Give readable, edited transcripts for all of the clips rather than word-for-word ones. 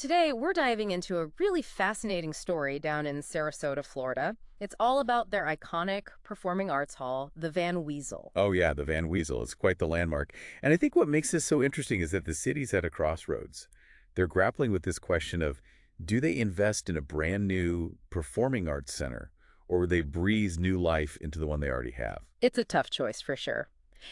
Today, we're diving into a really fascinating story down in Sarasota, Florida. It's all about their iconic performing arts hall, the Van Wezel. Oh yeah, the Van Wezel is quite the landmark. And I think what makes this so interesting is that the city's at a crossroads. They're grappling with this question of, do they invest in a brand new performing arts center, or would they breathe new life into the one they already have? It's a tough choice for sure.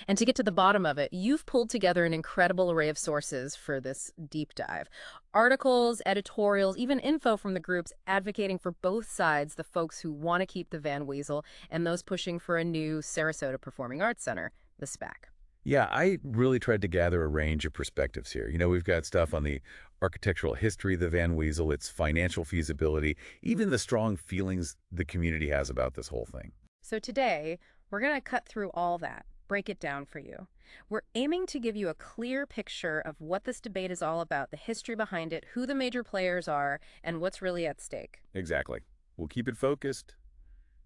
And to get to the bottom of it, you've pulled together an incredible array of sources for this deep dive. Articles, editorials, even info from the groups advocating for both sides, the folks who want to keep the Van Wezel and those pushing for a new Sarasota Performing Arts Center, the SPAC. Yeah, I really tried to gather a range of perspectives here. We've got stuff on the architectural history of the Van Wezel, its financial feasibility, even the strong feelings the community has about this whole thing. So today, we're going to cut through all that, break it down for you. We're aiming to give you a clear picture of what this debate is all about, the history behind it, who the major players are, and what's really at stake. Exactly. We'll keep it focused,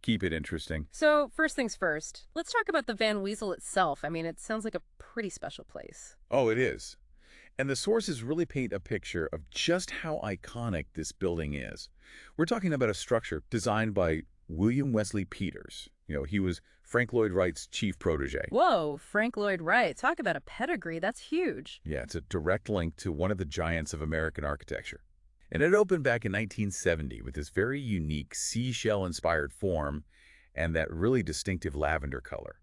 keep it interesting. So, first things first, let's talk about the Van Wezel itself. I mean, it sounds like a pretty special place. Oh, it is. And the sources really paint a picture of just how iconic this building is. We're talking about a structure designed by William Wesley Peters. He was Frank Lloyd Wright's chief protege. Whoa, Frank Lloyd Wright. Talk about a pedigree. That's huge. Yeah, it's a direct link to one of the giants of American architecture. And it opened back in 1970 with this very unique seashell-inspired form and that really distinctive lavender color.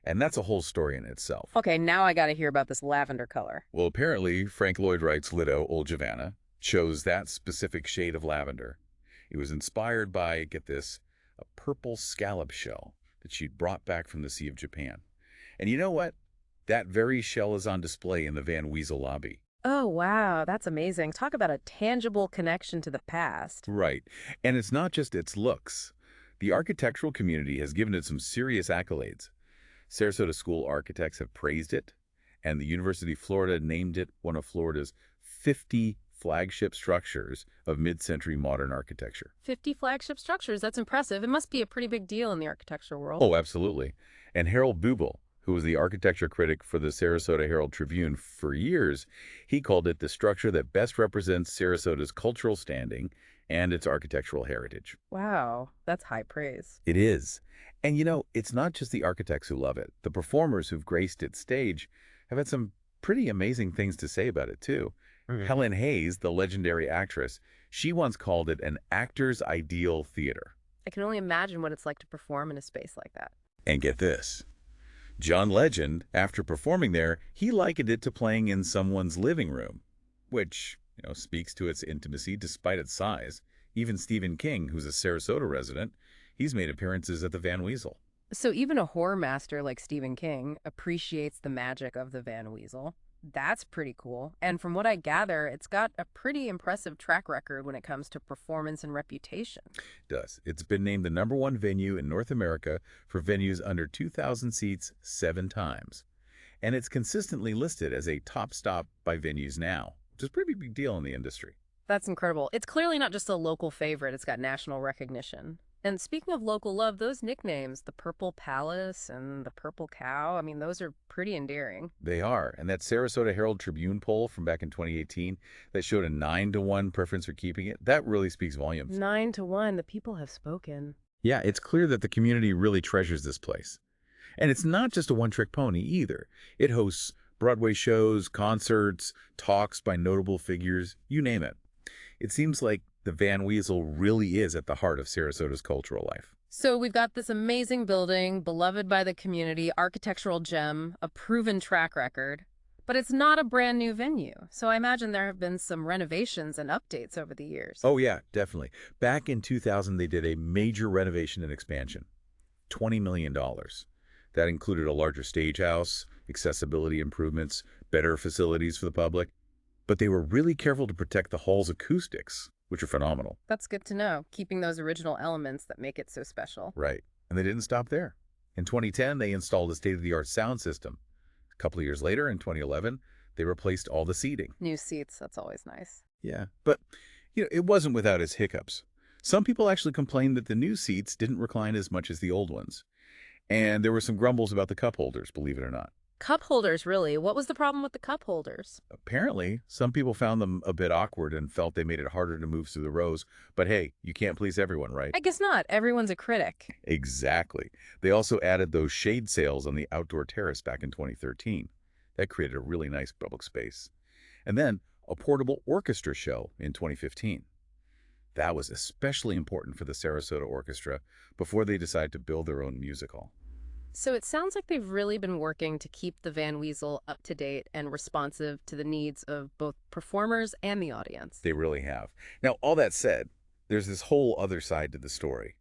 And that's a whole story in itself. Okay, now I got to hear about this lavender color. Well, apparently, Frank Lloyd Wright's widow, old Giovanna, chose that specific shade of lavender. It was inspired by, get this, a purple scallop shell that she'd brought back from the Sea of Japan. And you know what? That very shell is on display in the Van Wezel lobby. Oh, wow, that's amazing. Talk about a tangible connection to the past. Right. And it's not just its looks. The architectural community has given it some serious accolades. Sarasota school architects have praised it, and the University of Florida named it one of Florida's 50 flagship structures of mid-century modern architecture. 50 flagship structures, that's impressive. It must be a pretty big deal in the architectural world. Oh, absolutely. And Harold Bubel, who was the architecture critic for the Sarasota Herald Tribune for years, he called it the structure that best represents Sarasota's cultural standing and its architectural heritage. Wow, that's high praise. It is. And it's not just the architects who love it. The performers who've graced its stage have had some pretty amazing things to say about it, too. Helen Hayes, the legendary actress, she once called it an actor's ideal theater. I can only imagine what it's like to perform in a space like that. And get this. John Legend, after performing there, he likened it to playing in someone's living room, which, speaks to its intimacy despite its size. Even Stephen King, who's a Sarasota resident, he's made appearances at the Van Wezel. So even a horror master like Stephen King appreciates the magic of the Van Wezel. That's pretty cool. And from what I gather, it's got a pretty impressive track record when it comes to performance and reputation. It does. It's been named the #1 venue in North America for venues under 2,000 seats 7 times. And it's consistently listed as a top stop by Venues Now, which is a pretty big deal in the industry. That's incredible. It's clearly not just a local favorite. It's got national recognition. And speaking of local love, those nicknames, the Purple Palace and the Purple Cow, I mean, those are pretty endearing. They are. And that Sarasota Herald Tribune poll from back in 2018 that showed a 9-to-1 preference for keeping it, that really speaks volumes. 9-1, the people have spoken. Yeah, it's clear that the community really treasures this place. And it's not just a one-trick pony either. It hosts Broadway shows, concerts, talks by notable figures, you name it. It seems like the Van Wezel really is at the heart of Sarasota's cultural life. So we've got this amazing building, beloved by the community, architectural gem, a proven track record. But it's not a brand new venue. So I imagine there have been some renovations and updates over the years. Oh yeah, definitely. Back in 2000, they did a major renovation and expansion. $20 million. That included a larger stage house, accessibility improvements, better facilities for the public. But they were really careful to protect the hall's acoustics, which are phenomenal. That's good to know, keeping those original elements that make it so special. Right. And they didn't stop there. In 2010, they installed a state-of-the-art sound system. A couple of years later, in 2011, they replaced all the seating. New seats, that's always nice. Yeah, but it wasn't without its hiccups. Some people actually complained that the new seats didn't recline as much as the old ones. And there were some grumbles about the cup holders, believe it or not. Cup holders, really? What was the problem with the cup holders? Apparently, some people found them a bit awkward and felt they made it harder to move through the rows. But hey, you can't please everyone, right? I guess not. Everyone's a critic. Exactly. They also added those shade sails on the outdoor terrace back in 2013. That created a really nice public space. And then a portable orchestra show in 2015. That was especially important for the Sarasota Orchestra before they decided to build their own music hall. So it sounds like they've really been working to keep the Van Wezel up to date and responsive to the needs of both performers and the audience. They really have. Now, all that said, there's this whole other side to the story.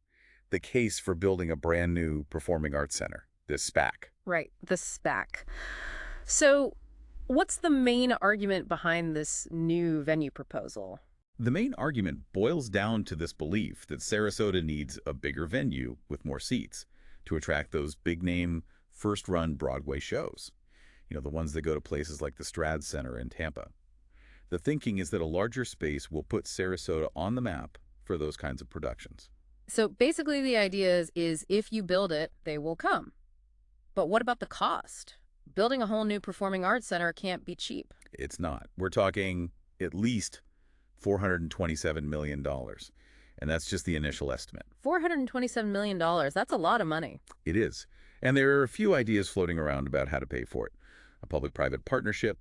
The case for building a brand new performing arts center, this SPAC. Right, the SPAC. So what's the main argument behind this new venue proposal? The main argument boils down to this belief that Sarasota needs a bigger venue with more seats to attract those big-name, first-run Broadway shows. The ones that go to places like the Strad Center in Tampa. The thinking is that a larger space will put Sarasota on the map for those kinds of productions. So basically the idea is if you build it, they will come. But what about the cost? Building a whole new performing arts center can't be cheap. It's not. We're talking at least $427 million. And that's just the initial estimate. $427 million, that's a lot of money. It is. And there are a few ideas floating around about how to pay for it. A public-private partnership,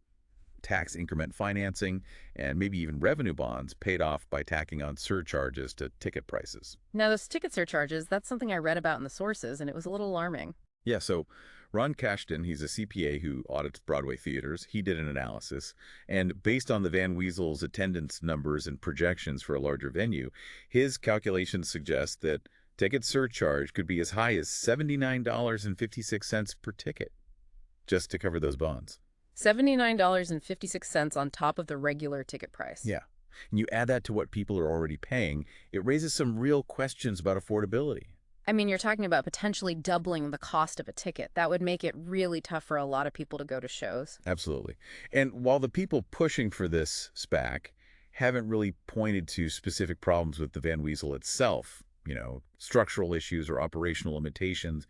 tax increment financing, and maybe even revenue bonds paid off by tacking on surcharges to ticket prices. Now, those ticket surcharges, that's something I read about in the sources, and it was a little alarming. Yeah, so Ron Cashton, he's a CPA who audits Broadway theaters. He did an analysis, and based on the Van Wezel's attendance numbers and projections for a larger venue, his calculations suggest that ticket surcharge could be as high as $79.56 per ticket just to cover those bonds. $79.56 on top of the regular ticket price. Yeah. And you add that to what people are already paying, it raises some real questions about affordability. I mean, you're talking about potentially doubling the cost of a ticket. That would make it really tough for a lot of people to go to shows. Absolutely. And while the people pushing for this SPAC haven't really pointed to specific problems with the Van Wezel itself, structural issues or operational limitations,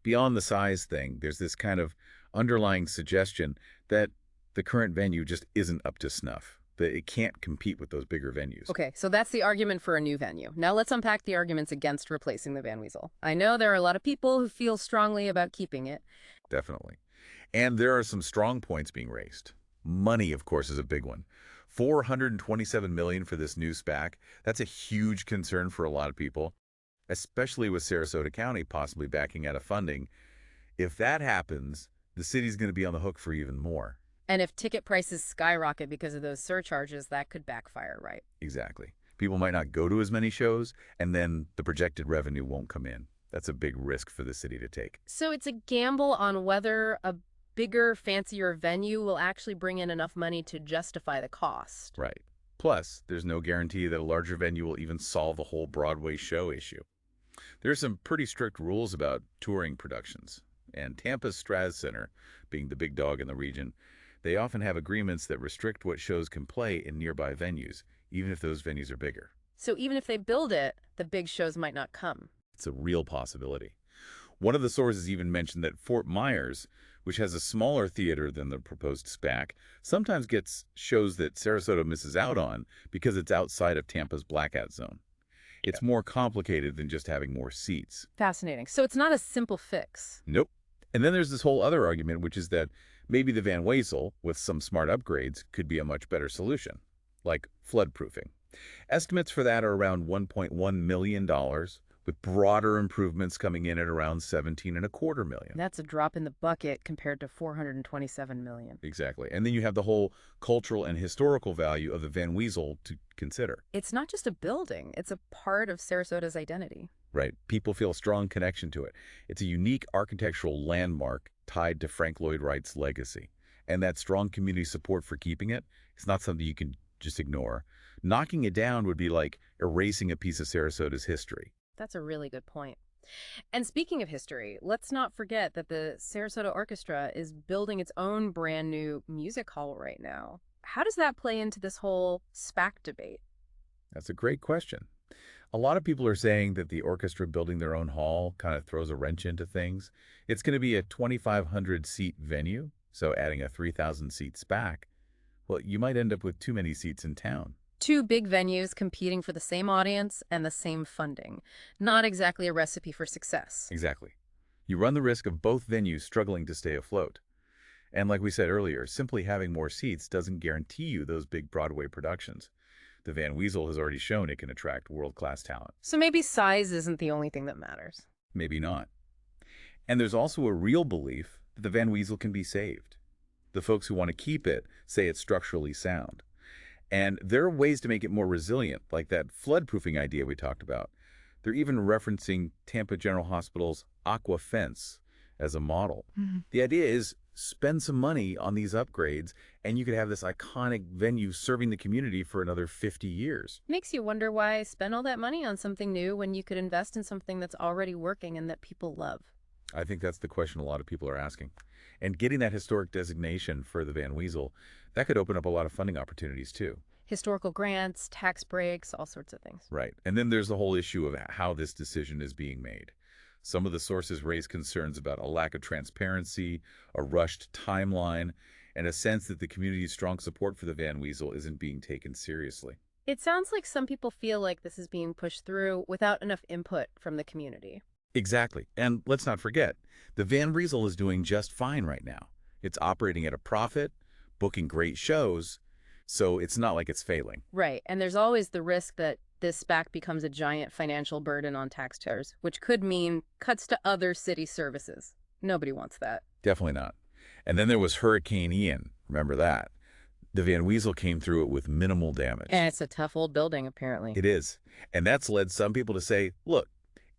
beyond the size thing, there's this kind of underlying suggestion that the current venue just isn't up to snuff, that it can't compete with those bigger venues. Okay, so that's the argument for a new venue. Now let's unpack the arguments against replacing the Van Wezel. I know there are a lot of people who feel strongly about keeping it. Definitely. And there are some strong points being raised. Money, of course, is a big one. $427 million for this new SPAC, that's a huge concern for a lot of people, especially with Sarasota County possibly backing out of funding. If that happens, the city's going to be on the hook for even more. And if ticket prices skyrocket because of those surcharges, that could backfire, right? Exactly. People might not go to as many shows, and then the projected revenue won't come in. That's a big risk for the city to take. So it's a gamble on whether a bigger, fancier venue will actually bring in enough money to justify the cost. Right. Plus, there's no guarantee that a larger venue will even solve the whole Broadway show issue. There are some pretty strict rules about touring productions, and Tampa's Straz Center, being the big dog in the region, they often have agreements that restrict what shows can play in nearby venues, even if those venues are bigger. So even if they build it, the big shows might not come. It's a real possibility. One of the sources even mentioned that Fort Myers, which has a smaller theater than the proposed SPAC, sometimes gets shows that Sarasota misses out on because it's outside of Tampa's blackout zone. It's more complicated than just having more seats. Fascinating. So it's not a simple fix. Nope. And then there's this whole other argument, which is that maybe the Van Wezel, with some smart upgrades, could be a much better solution, like floodproofing. Estimates for that are around $1.1 million, with broader improvements coming in at around $17.25 million. That's a drop in the bucket compared to $427 million. Exactly. And then you have the whole cultural and historical value of the Van Wezel to consider. It's not just a building. It's a part of Sarasota's identity. Right. People feel a strong connection to it. It's a unique architectural landmark tied to Frank Lloyd Wright's legacy. And that strong community support for keeping it is not something you can just ignore. Knocking it down would be like erasing a piece of Sarasota's history. That's a really good point. And speaking of history, let's not forget that the Sarasota Orchestra is building its own brand new music hall right now. How does that play into this whole SPAC debate? That's a great question. A lot of people are saying that the orchestra building their own hall kind of throws a wrench into things. It's going to be a 2,500-seat venue, so adding a 3,000 seats back, well, you might end up with too many seats in town. Two big venues competing for the same audience and the same funding. Not exactly a recipe for success. Exactly. You run the risk of both venues struggling to stay afloat. And like we said earlier, simply having more seats doesn't guarantee you those big Broadway productions. The Van Wezel has already shown it can attract world-class talent. So maybe size isn't the only thing that matters. Maybe not. And there's also a real belief that the Van Wezel can be saved. The folks who want to keep it say it's structurally sound. And there are ways to make it more resilient, like that flood-proofing idea we talked about. They're even referencing Tampa General Hospital's Aqua Fence as a model. The idea is spend some money on these upgrades, and you could have this iconic venue serving the community for another 50 years. Makes you wonder why spend all that money on something new when you could invest in something that's already working and that people love. I think that's the question a lot of people are asking. And getting that historic designation for the Van Wezel, that could open up a lot of funding opportunities too. Historical grants, tax breaks, all sorts of things. Right. And then there's the whole issue of how this decision is being made. Some of the sources raise concerns about a lack of transparency, a rushed timeline, and a sense that the community's strong support for the Van Wezel isn't being taken seriously. It sounds like some people feel like this is being pushed through without enough input from the community. Exactly. And let's not forget, the Van Wezel is doing just fine right now. It's operating at a profit, booking great shows, so it's not like it's failing. Right. And there's always the risk that this SPAC becomes a giant financial burden on taxpayers, which could mean cuts to other city services. Nobody wants that. Definitely not. And then there was Hurricane Ian. Remember that? The Van Wezel came through it with minimal damage. And it's a tough old building, apparently. It is. And that's led some people to say, look,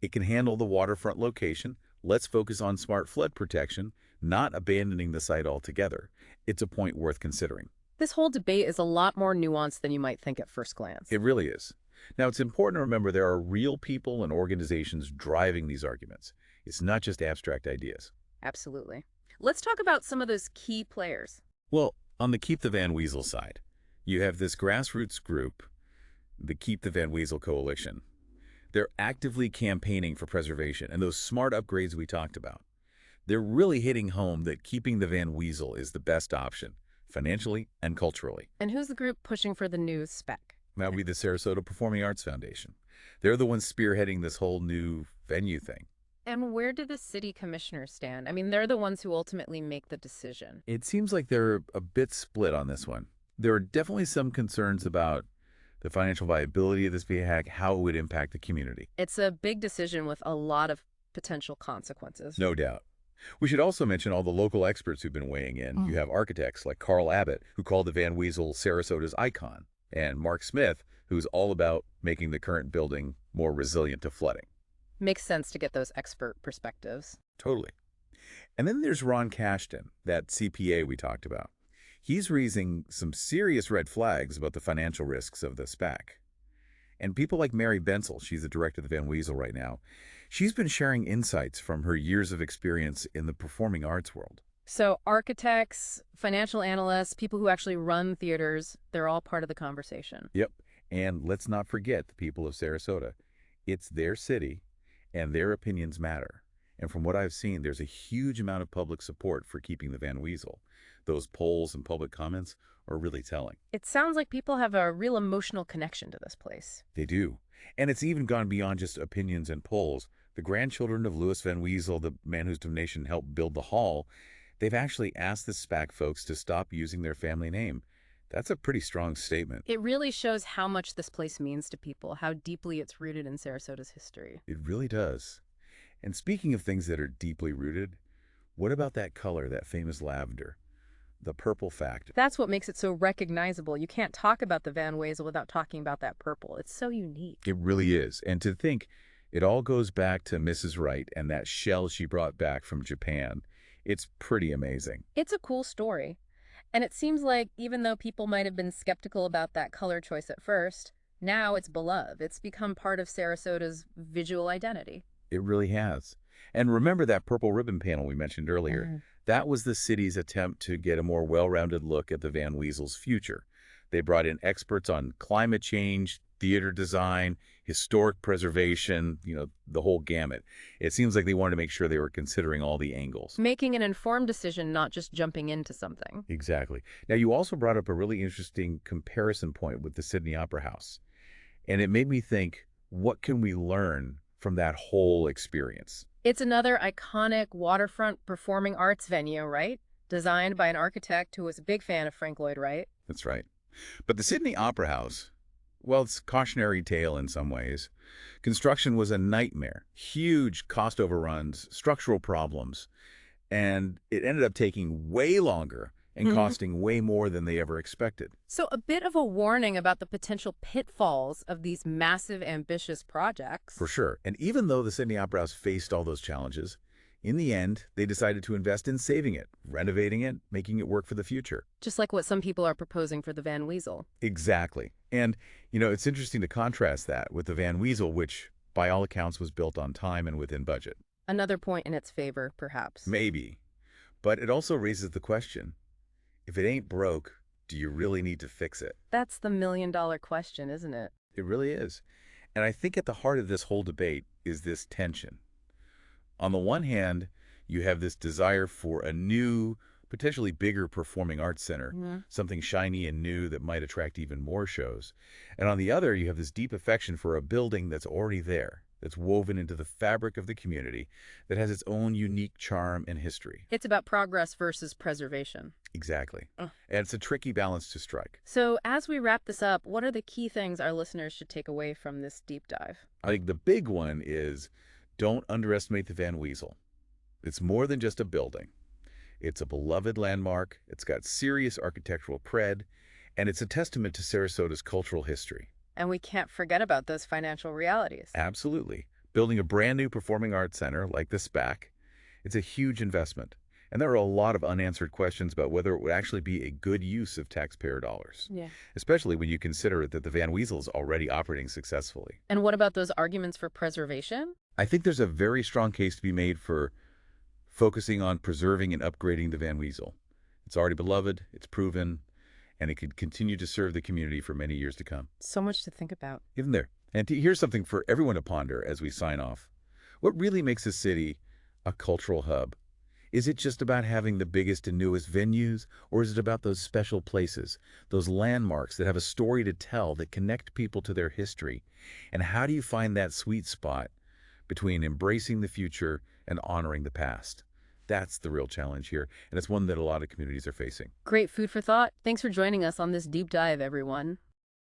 it can handle the waterfront location. Let's focus on smart flood protection, not abandoning the site altogether. It's a point worth considering. This whole debate is a lot more nuanced than you might think at first glance. It really is. Now, it's important to remember there are real people and organizations driving these arguments. It's not just abstract ideas. Absolutely. Let's talk about some of those key players. Well, on the Keep the Van Wezel side, you have this grassroots group, the Keep the Van Wezel Coalition. They're actively campaigning for preservation and those smart upgrades we talked about. They're really hitting home that keeping the Van Wezel is the best option, financially and culturally. And who's the group pushing for the new spec? That would be the Sarasota Performing Arts Foundation. They're the ones spearheading this whole new venue thing. And where do the city commissioners stand? I mean, they're the ones who ultimately make the decision. It seems like they're a bit split on this one. There are definitely some concerns about the financial viability of this VHAC, how it would impact the community. It's a big decision with a lot of potential consequences. No doubt. We should also mention all the local experts who've been weighing in. You have architects like Carl Abbott, who called the Van Wezel Sarasota's icon, and Mark Smith, who's all about making the current building more resilient to flooding. Makes sense to get those expert perspectives. Totally. And then there's Ron Cashton, that CPA we talked about. He's raising some serious red flags about the financial risks of the SPAC. And people like Mary Bensel, she's the director of the Van Wezel right now, she's been sharing insights from her years of experience in the performing arts world. So architects, financial analysts, people who actually run theaters, they're all part of the conversation. Yep. And let's not forget the people of Sarasota. It's their city, and their opinions matter. And from what I've seen, there's a huge amount of public support for keeping the Van Wezel. Those polls and public comments are really telling. It sounds like people have a real emotional connection to this place. They do. And it's even gone beyond just opinions and polls. The grandchildren of Louis Van Wezel, the man whose donation helped build the hall, they've actually asked the SPAC folks to stop using their family name. That's a pretty strong statement. It really shows how much this place means to people, how deeply it's rooted in Sarasota's history. It really does. And speaking of things that are deeply rooted, what about that color, that famous lavender? The purple factor. That's what makes it so recognizable. You can't talk about the Van Wezel without talking about that purple. It's so unique. It really is. And to think, it all goes back to Mrs. Wright and that shell she brought back from Japan. It's pretty amazing. It's a cool story. And it seems like even though people might have been skeptical about that color choice at first, now it's beloved. It's become part of Sarasota's visual identity. It really has. And remember that purple ribbon panel we mentioned earlier? That was the city's attempt to get a more well-rounded look at the Van Wezel's future. They brought in experts on climate change, theater design, historic preservation, the whole gamut. It seems like they wanted to make sure they were considering all the angles. Making an informed decision, not just jumping into something. Exactly. Now, you also brought up a really interesting comparison point with the Sydney Opera House. And it made me think, what can we learn from that whole experience? It's another iconic waterfront performing arts venue, right? Designed by an architect who was a big fan of Frank Lloyd Wright. That's right. But the Sydney Opera House, well, it's a cautionary tale in some ways. Construction was a nightmare. Huge cost overruns, structural problems, and it ended up taking way longer and costing way more than they ever expected. So a bit of a warning about the potential pitfalls of these massive, ambitious projects. For sure. And even though the Sydney Opera House faced all those challenges, in the end, they decided to invest in saving it, renovating it, making it work for the future. Just like what some people are proposing for the Van Wezel. Exactly. And, it's interesting to contrast that with the Van Wezel, which, by all accounts, was built on time and within budget. Another point in its favor, perhaps. Maybe. But it also raises the question, if it ain't broke, do you really need to fix it? That's the million-dollar question, isn't it? It really is. And I think at the heart of this whole debate is this tension. On the one hand, you have this desire for a new, potentially bigger performing arts center, something shiny and new that might attract even more shows. And on the other, you have this deep affection for a building that's already there, that's woven into the fabric of the community, that has its own unique charm and history. It's about progress versus preservation. Exactly. And it's a tricky balance to strike. So as we wrap this up, what are the key things our listeners should take away from this deep dive? I think the big one is, don't underestimate the Van Wezel. It's more than just a building. It's a beloved landmark, it's got serious architectural cred, and it's a testament to Sarasota's cultural history. And we can't forget about those financial realities. Absolutely. Building a brand new performing arts center like the SPAC, it's a huge investment. And there are a lot of unanswered questions about whether it would actually be a good use of taxpayer dollars. Yeah. Especially when you consider that the Van Wezel is already operating successfully. And what about those arguments for preservation? I think there's a very strong case to be made for focusing on preserving and upgrading the Van Wezel. It's already beloved, it's proven, and it could continue to serve the community for many years to come. So much to think about. Isn't there? And here's something for everyone to ponder as we sign off. What really makes a city a cultural hub? Is it just about having the biggest and newest venues, or is it about those special places, those landmarks that have a story to tell, that connect people to their history? And how do you find that sweet spot between embracing the future and honoring the past? That's the real challenge here, and it's one that a lot of communities are facing. Great food for thought. Thanks for joining us on this deep dive, everyone.